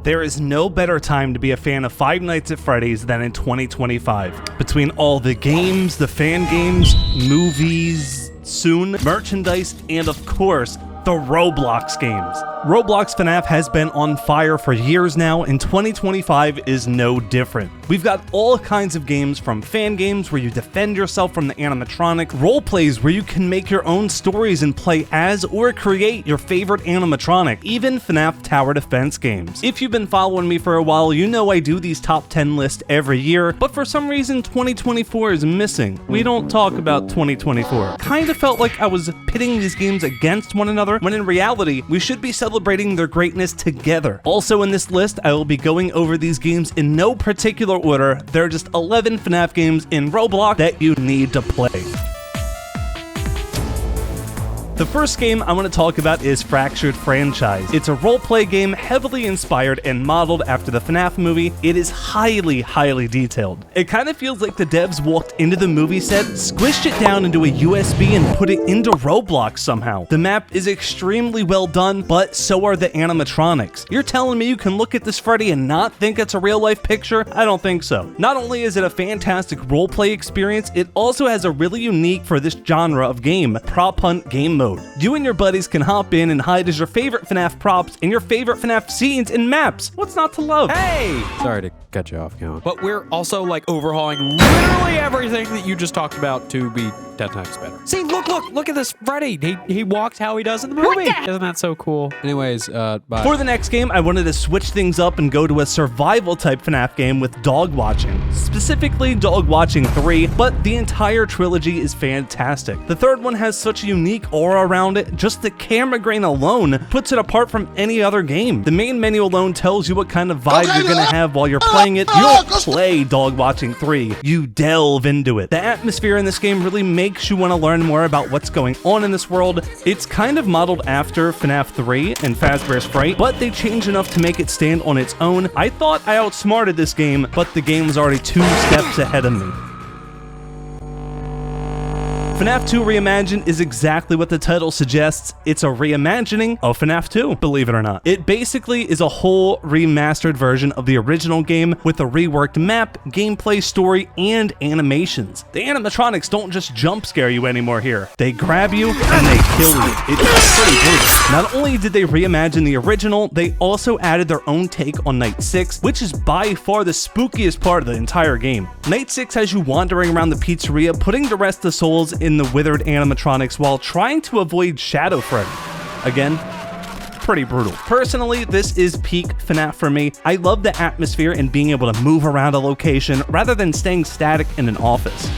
There is no better time to be a fan of Five Nights at Freddy's than in 2025. Between all the games, the fan games, movies, soon merchandise, and of course, the Roblox games. Roblox FNAF has been on fire for years now, and 2025 is no different. We've got all kinds of games, from fan games where you defend yourself from the animatronic, role plays where you can make your own stories and play as or create your favorite animatronic, even FNAF tower defense games. If you've been following me for a while, you know I do these top 10 lists every year, but for some reason 2024 is missing. We don't talk about 2024. Kinda felt like I was pitting these games against one another, when in reality, we should be celebrating their greatness together. Also in this list, I will be going over these games in no particular order. There are just 11 FNAF games in Roblox that you need to play. The first game I want to talk about is Fractured Franchise. It's a role-play game heavily inspired and modeled after the FNAF movie. It is highly, highly detailed. It kind of feels like the devs walked into the movie set, squished it down into a USB, and put it into Roblox somehow. The map is extremely well done, but so are the animatronics. You're telling me you can look at this Freddy and not think it's a real-life picture? I don't think so. Not only is it a fantastic role-play experience, it also has a really unique, for this genre of game, prop hunt game mode. You and your buddies can hop in and hide as your favorite FNAF props in your favorite FNAF scenes and maps. What's not to love? Hey! Sorry to cut you off, Gallant. But we're also like overhauling literally everything that you just talked about to be 10 times better. See, look at this Freddy. He walks how he does in the movie. Isn't that so cool? Anyways, bye. For the next game, I wanted to switch things up and go to a survival type FNAF game with dog watching. Specifically Dog Watching 3, but the entire trilogy is fantastic. The third one has such a unique aura around it, just the camera grain alone puts it apart from any other game. The main menu alone tells you what kind of vibe you're gonna have while you're playing it. You don't play Dog Watching 3, you delve into it. The atmosphere in this game really makes you want to learn more about what's going on in this world. It's kind of modeled after FNAF 3 and Fazbear's Fright, but they changed enough to make it stand on its own. I thought I outsmarted this game, but the game was already 2 steps ahead of me. FNAF 2 Reimagine is exactly what the title suggests. It's a reimagining of FNAF 2, believe it or not. It basically is a whole remastered version of the original game with a reworked map, gameplay, story, and animations. The animatronics don't just jump scare you anymore here. They grab you and they kill you. It's pretty brutal. Not only did they reimagine the original, they also added their own take on Night 6, which is by far the spookiest part of the entire game. Night 6 has you wandering around the pizzeria, putting to rest the souls in the withered animatronics while trying to avoid Shadow Freddy. Again, pretty brutal. Personally, this is peak FNAF for me. I love the atmosphere and being able to move around a location rather than staying static in an office.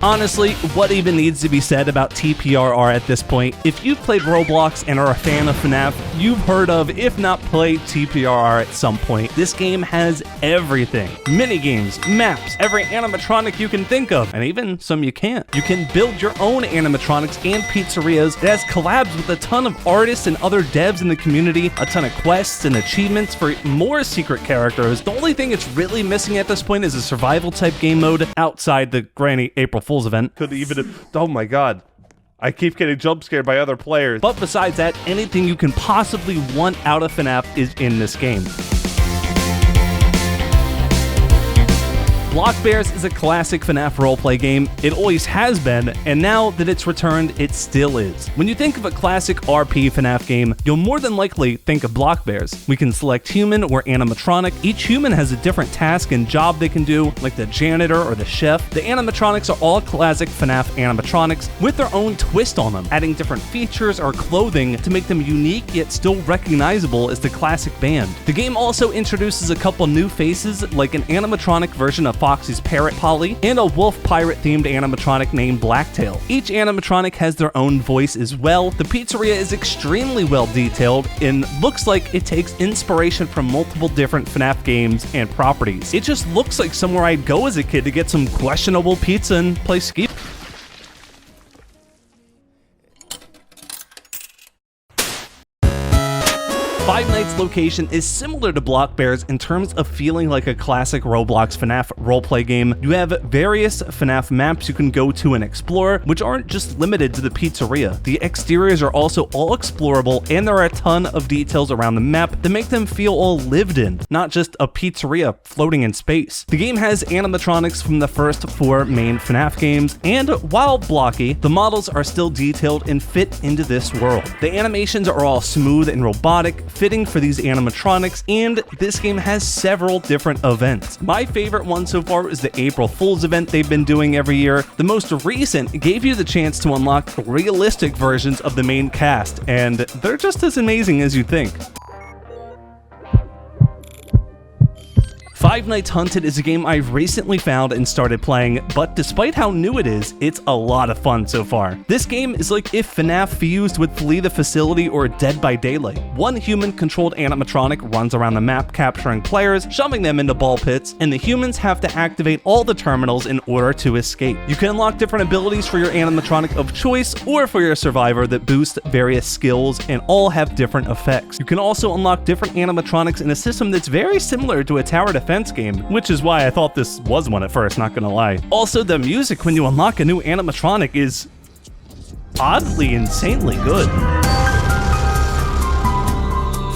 Honestly, what even needs to be said about TPRR at this point? If you've played Roblox and are a fan of FNAF, you've heard of, if not played, TPRR at some point. This game has everything. Minigames, maps, every animatronic you can think of, and even some you can't. You can build your own animatronics and pizzerias. It has collabs with a ton of artists and other devs in the community, a ton of quests and achievements for more secret characters. The only thing it's really missing at this point is a survival type game mode outside the Granny April Fool's event. Could even, oh my god, I keep getting jump scared by other players. But besides that, anything you can possibly want out of FNAF is in this game. Block Bears is a classic FNAF roleplay game. It always has been, and now that it's returned, it still is. When you think of a classic RP FNAF game, you'll more than likely think of Block Bears. We can select human or animatronic. Each human has a different task and job they can do, like the janitor or the chef. The animatronics are all classic FNAF animatronics with their own twist on them, adding different features or clothing to make them unique yet still recognizable as the classic band. The game also introduces a couple new faces, like an animatronic version of Foxy's parrot Polly, and a wolf pirate themed animatronic named Blacktail. Each animatronic has their own voice as well. The pizzeria is extremely well detailed and looks like it takes inspiration from multiple different FNAF games and properties. It just looks like somewhere I'd go as a kid to get some questionable pizza and play ski. Five Nights' location is similar to Block Bear's in terms of feeling like a classic Roblox FNAF roleplay game. You have various FNAF maps you can go to and explore, which aren't just limited to the pizzeria. The exteriors are also all explorable, and there are a ton of details around the map that make them feel all lived in, not just a pizzeria floating in space. The game has animatronics from the first 4 main FNAF games, and while blocky, the models are still detailed and fit into this world. The animations are all smooth and robotic, fitting for these animatronics, and this game has several different events. My favorite one so far is the April Fool's event they've been doing every year. The most recent gave you the chance to unlock realistic versions of the main cast, and they're just as amazing as you think. Five Nights Hunted is a game I've recently found and started playing, but despite how new it is, it's a lot of fun so far. This game is like if FNAF fused with Flee the Facility or Dead by Daylight. One human-controlled animatronic runs around the map capturing players, shoving them into ball pits, and the humans have to activate all the terminals in order to escape. You can unlock different abilities for your animatronic of choice or for your survivor that boost various skills and all have different effects. You can also unlock different animatronics in a system that's very similar to a tower defense game, which is why I thought this was one at first, not gonna lie. Also, the music when you unlock a new animatronic is oddly insanely good.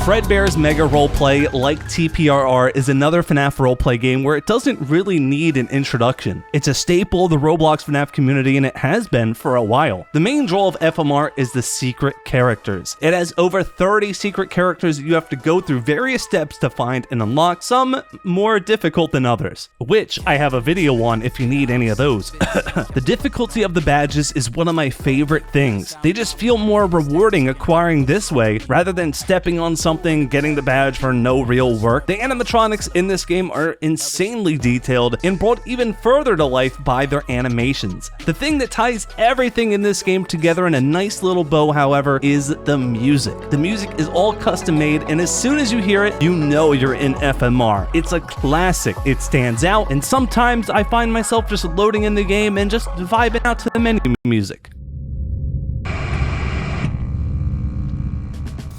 Fredbear's Mega Roleplay, like TPRR, is another FNAF roleplay game where it doesn't really need an introduction. It's a staple of the Roblox FNAF community, and it has been for a while. The main draw of FMR is the secret characters. It has over 30 secret characters that you have to go through various steps to find and unlock, some more difficult than others, which I have a video on if you need any of those. The difficulty of the badges is one of my favorite things. They just feel more rewarding acquiring this way rather than stepping on something, getting the badge for no real work. The animatronics in this game are insanely detailed and brought even further to life by their animations. The thing that ties everything in this game together in a nice little bow, however, is the music. The music is all custom made, and as soon as you hear it, you know you're in FMR. It's a classic. It stands out, and sometimes I find myself just loading in the game and just vibing out to the menu music.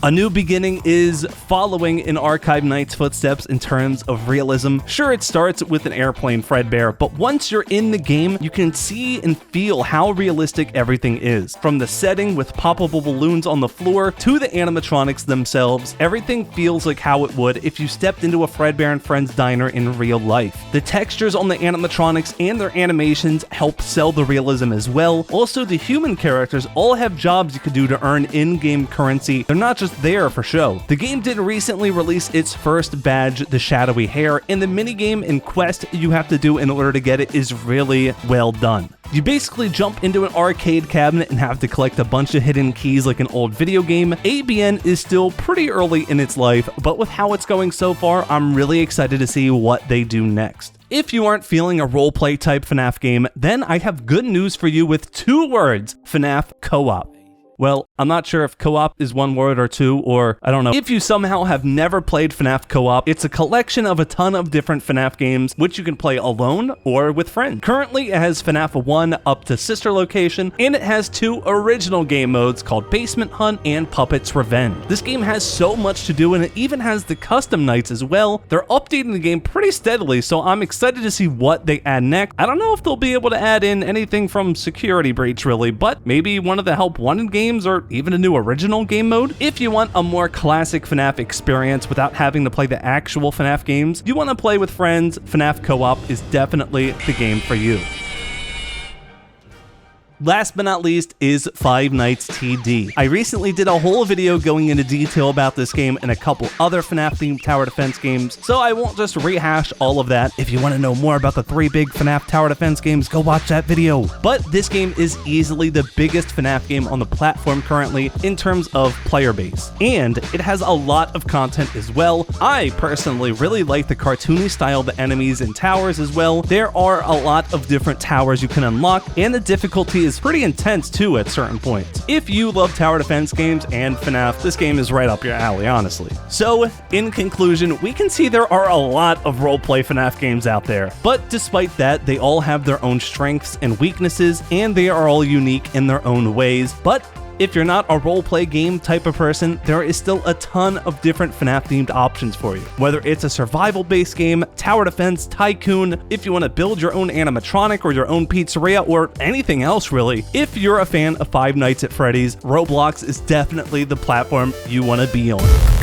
A New Beginning is following in Archive Knight's footsteps in terms of realism. Sure, it starts with an airplane Fredbear, but once you're in the game, you can see and feel how realistic everything is. From the setting with poppable balloons on the floor to the animatronics themselves, everything feels like how it would if you stepped into a Fredbear and Friends diner in real life. The textures on the animatronics and their animations help sell the realism as well. Also, the human characters all have jobs you can do to earn in-game currency. They're not just there for show. The game did recently release its first badge, the Shadowy Hair, and the minigame and quest you have to do in order to get it is really well done. You basically jump into an arcade cabinet and have to collect a bunch of hidden keys like an old video game. ABN is still pretty early in its life, but with how it's going so far, I'm really excited to see what they do next. If you aren't feeling a roleplay type FNAF game, then I have good news for you with 2 words: FNAF Co-op. Well, I'm not sure if co-op is 1 word or 2, or I don't know. If you somehow have never played FNAF Co-op, it's a collection of a ton of different FNAF games, which you can play alone or with friends. Currently, it has FNAF 1 up to Sister Location, and it has 2 original game modes called Basement Hunt and Puppet's Revenge. This game has so much to do, and it even has the custom nights as well. They're updating the game pretty steadily, so I'm excited to see what they add next. I don't know if they'll be able to add in anything from Security Breach really, but maybe one of the Help Wanted games, or even a new original game mode. If you want a more classic FNAF experience without having to play the actual FNAF games, you want to play with friends, FNAF Co-op is definitely the game for you. Last but not least is Five Nights TD. I recently did a whole video going into detail about this game and a couple other FNAF-themed tower defense games, so I won't just rehash all of that. If you want to know more about the 3 big FNAF tower defense games, go watch that video. But this game is easily the biggest FNAF game on the platform currently in terms of player base, and it has a lot of content as well. I personally really like the cartoony style of the enemies and towers as well. There are a lot of different towers you can unlock, and the difficulty is pretty intense too at certain points. If you love tower defense games and FNAF, this game is right up your alley, honestly. So, in conclusion, we can see there are a lot of roleplay FNAF games out there, but despite that, they all have their own strengths and weaknesses, and they are all unique in their own ways. But If you're not a role-play game type of person, there is still a ton of different FNAF-themed options for you. Whether it's a survival-based game, tower defense, tycoon, if you want to build your own animatronic or your own pizzeria, or anything else really, if you're a fan of Five Nights at Freddy's, Roblox is definitely the platform you want to be on.